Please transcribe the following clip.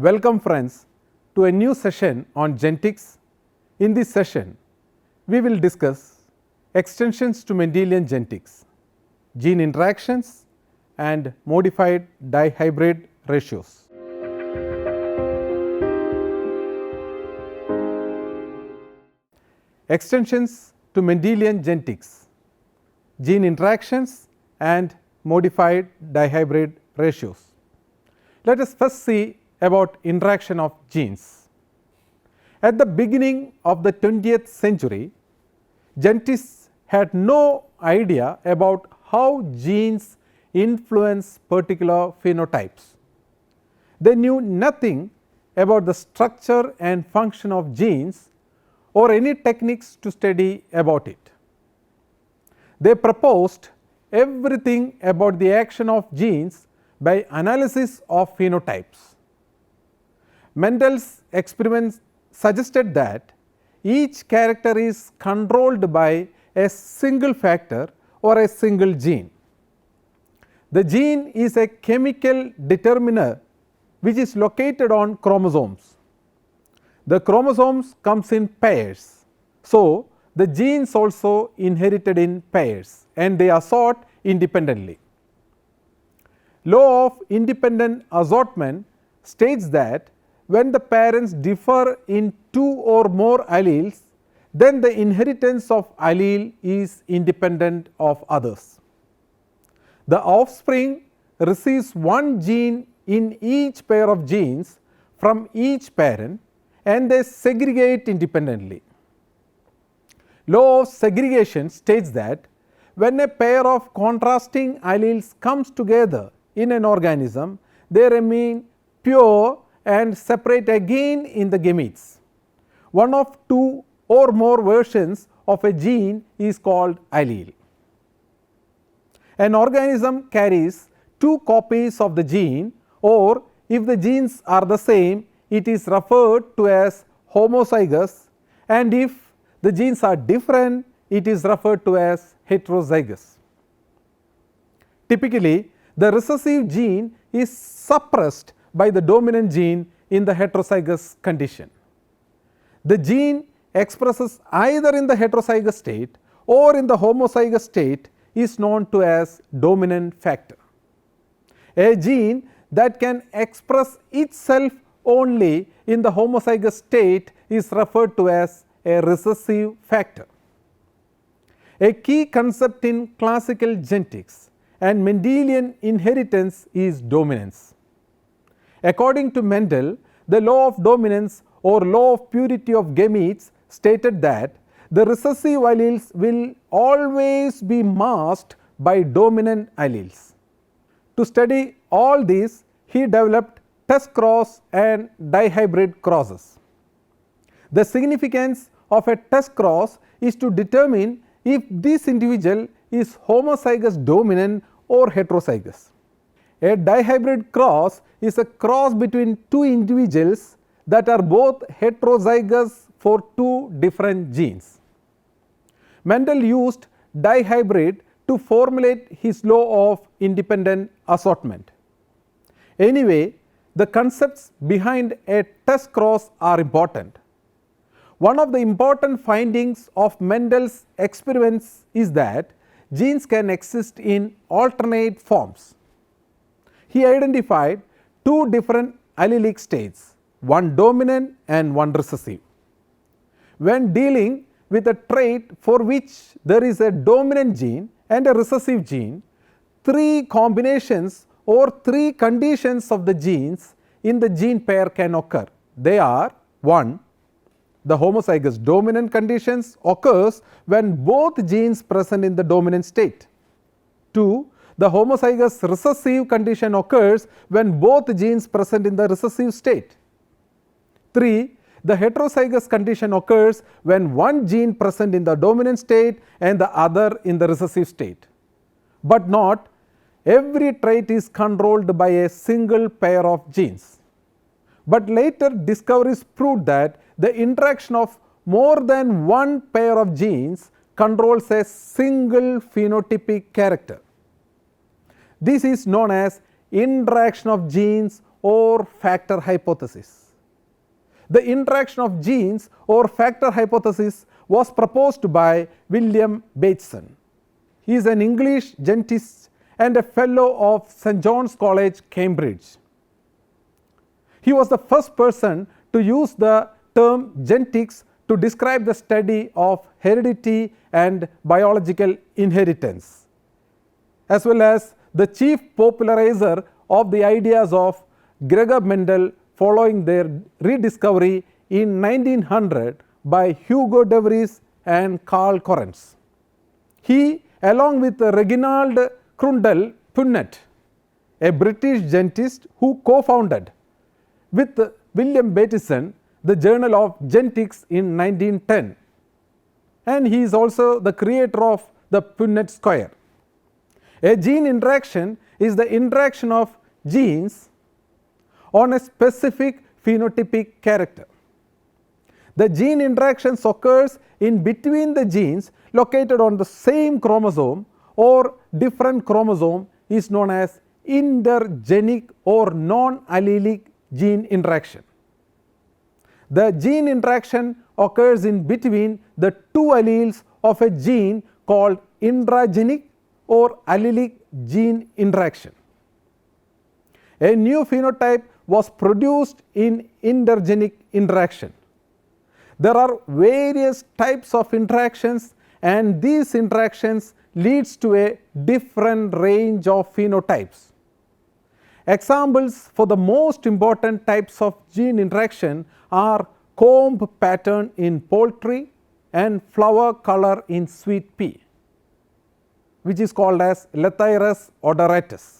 Welcome friends to a new session on genetics. In this session, we will discuss extensions to Mendelian genetics, gene interactions and modified dihybrid ratios. Extensions to Mendelian genetics, gene interactions and modified dihybrid ratios. Let us first see about interaction of genes. At the beginning of the 20th century, geneticists had no idea about how genes influence particular phenotypes. They knew nothing about the structure and function of genes or any techniques to study about it. They proposed everything about the action of genes by analysis of phenotypes. Mendel's experiments suggested that each character is controlled by a single factor or a single gene. The gene is a chemical determiner which is located on chromosomes. The chromosomes comes in pairs. So, the genes also inherited in pairs and they assort independently. Law of independent assortment states that when the parents differ in two or more alleles, then the inheritance of allele is independent of others. The offspring receives one gene in each pair of genes from each parent and they segregate independently. Law of segregation states that when a pair of contrasting alleles comes together in an organism, they remain pure and separate again in the gametes. One of two or more versions of a gene is called allele. An organism carries two copies of the gene, or if the genes are the same, it is referred to as homozygous, and if the genes are different, it is referred to as heterozygous. Typically, the recessive gene is suppressed by the dominant gene in the heterozygous condition. The gene expresses either in the heterozygous state or in the homozygous state is known to as dominant factor. A gene that can express itself only in the homozygous state is referred to as a recessive factor. A key concept in classical genetics and Mendelian inheritance is dominance. According to Mendel, the law of dominance or law of purity of gametes stated that the recessive alleles will always be masked by dominant alleles. To study all these, he developed test cross and dihybrid crosses. The significance of a test cross is to determine if this individual is homozygous dominant or heterozygous. A dihybrid cross is a cross between two individuals that are both heterozygous for two different genes. Mendel used dihybrid to formulate his law of independent assortment. Anyway, the concepts behind a test cross are important. One of the important findings of Mendel's experiments is that genes can exist in alternate forms. He identified two different allelic states, one dominant and one recessive. When dealing with a trait for which there is a dominant gene and a recessive gene, three combinations or three conditions of the genes in the gene pair can occur. They are: 1. The homozygous dominant conditions occurs when both genes present in the dominant state. 2. The homozygous recessive condition occurs when both genes present in the recessive state. 3. The heterozygous condition occurs when one gene present in the dominant state and the other in the recessive state. But not every trait is controlled by a single pair of genes. But later discoveries proved that the interaction of more than one pair of genes controls a single phenotypic character. This is known as interaction of genes or factor hypothesis. The interaction of genes or factor hypothesis was proposed by William Bateson. He is an English genetist and a fellow of St. John's College, Cambridge. He was the first person to use the term genetics to describe the study of heredity and biological inheritance, as well as the chief popularizer of the ideas of Gregor Mendel following their rediscovery in 1900 by Hugo de Vries and Carl Correns. He, along with Reginald Crundell Punnett, a British genetist who co-founded with William Bateson the Journal of Genetics in 1910, and he is also the creator of the Punnett square. A gene interaction is the interaction of genes on a specific phenotypic character. The gene interactions occurs in between the genes located on the same chromosome or different chromosome is known as intergenic or non-allelic gene interaction. The gene interaction occurs in between the two alleles of a gene called intragenic or allelic gene interaction. A new phenotype was produced in intergenic interaction. There are various types of interactions, and these interactions leads to a different range of phenotypes. Examples for the most important types of gene interaction are comb pattern in poultry and flower color in sweet pea, which is called as Lathyrus odoratus.